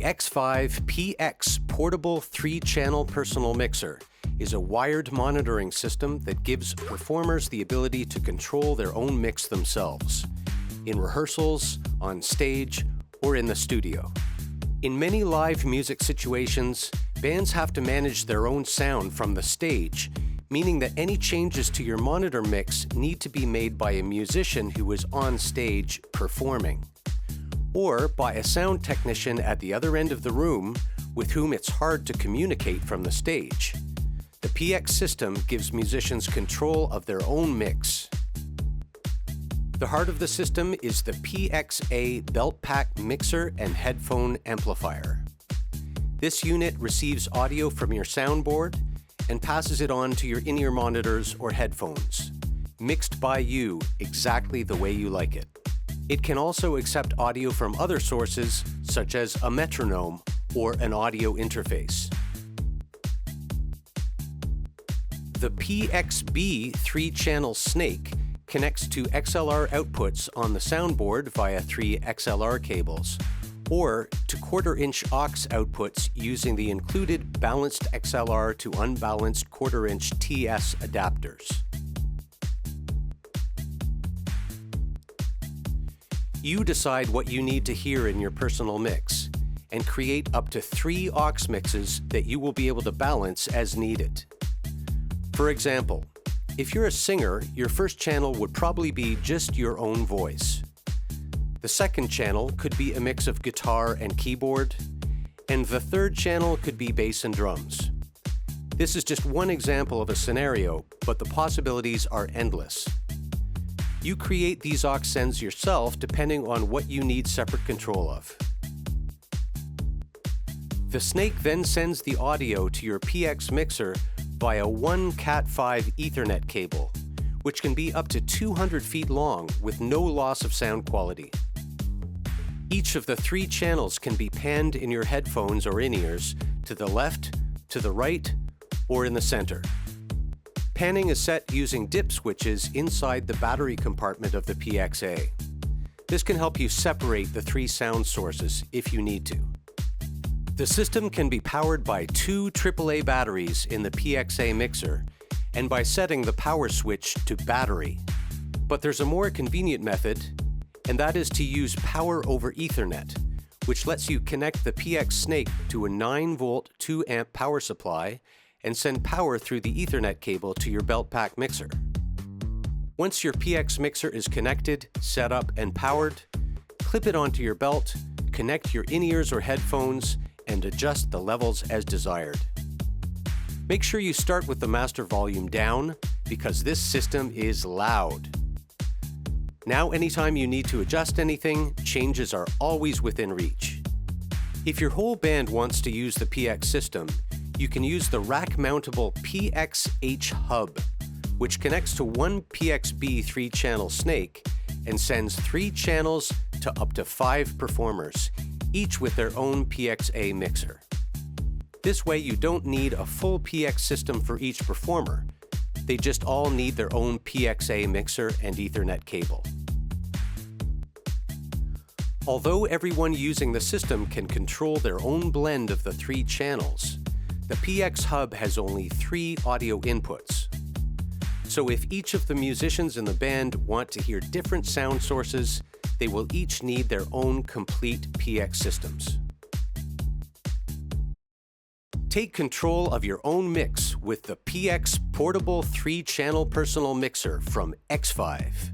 The Xvive PX portable 3-channel personal mixer is a wired monitoring system that gives performers the ability to control their own mix themselves, in rehearsals, on stage, or in the studio. In many live music situations, bands have to manage their own sound from the stage, meaning that any changes to your monitor mix need to be made by a musician who is on stage performing, or by a sound technician at the other end of the room with whom it's hard to communicate from the stage. The PX system gives musicians control of their own mix. The heart of the system is the PXA belt pack mixer and headphone amplifier. This unit receives audio from your soundboard and passes it on to your in-ear monitors or headphones, mixed by you exactly the way you like it. It can also accept audio from other sources, such as a metronome or an audio interface. The PXB 3-channel snake connects to XLR outputs on the soundboard via 3 XLR cables, or to quarter-inch aux outputs using the included balanced XLR to unbalanced quarter-inch TS adapters. You decide what you need to hear in your personal mix, and create up to 3 aux mixes that you will be able to balance as needed. For example, if you're a singer, your first channel would probably be just your own voice. The second channel could be a mix of guitar and keyboard, and the third channel could be bass and drums. This is just one example of a scenario, but the possibilities are endless. You create these aux sends yourself depending on what you need separate control of. The snake then sends the audio to your PX mixer via one Cat5 Ethernet cable, which can be up to 200 feet long with no loss of sound quality. Each of the 3 channels can be panned in your headphones or in-ears to the left, to the right, or in the center. Panning is set using dip switches inside the battery compartment of the PXA. This can help you separate the 3 sound sources if you need to. The system can be powered by 2 AAA batteries in the PXA mixer and by setting the power switch to battery. But there's a more convenient method, and that is to use power over Ethernet, which lets you connect the PX Snake to a 9-volt 2-amp power supply and send power through the Ethernet cable to your belt pack mixer. Once your PX mixer is connected, set up, and powered, clip it onto your belt, connect your in-ears or headphones, and adjust the levels as desired. Make sure you start with the master volume down because this system is loud. Now anytime you need to adjust anything, changes are always within reach. If your whole band wants to use the PX system, you can use the rack-mountable PXH hub, which connects to one PXB 3-channel snake and sends 3 channels to up to 5 performers, each with their own PXA mixer. This way you don't need a full PX system for each performer. They just all need their own PXA mixer and Ethernet cable. Although everyone using the system can control their own blend of the 3 channels, the PX Hub has only 3 audio inputs. So if each of the musicians in the band want to hear different sound sources, they will each need their own complete PX systems. Take control of your own mix with the PX Portable 3-Channel Personal Mixer from Xvive.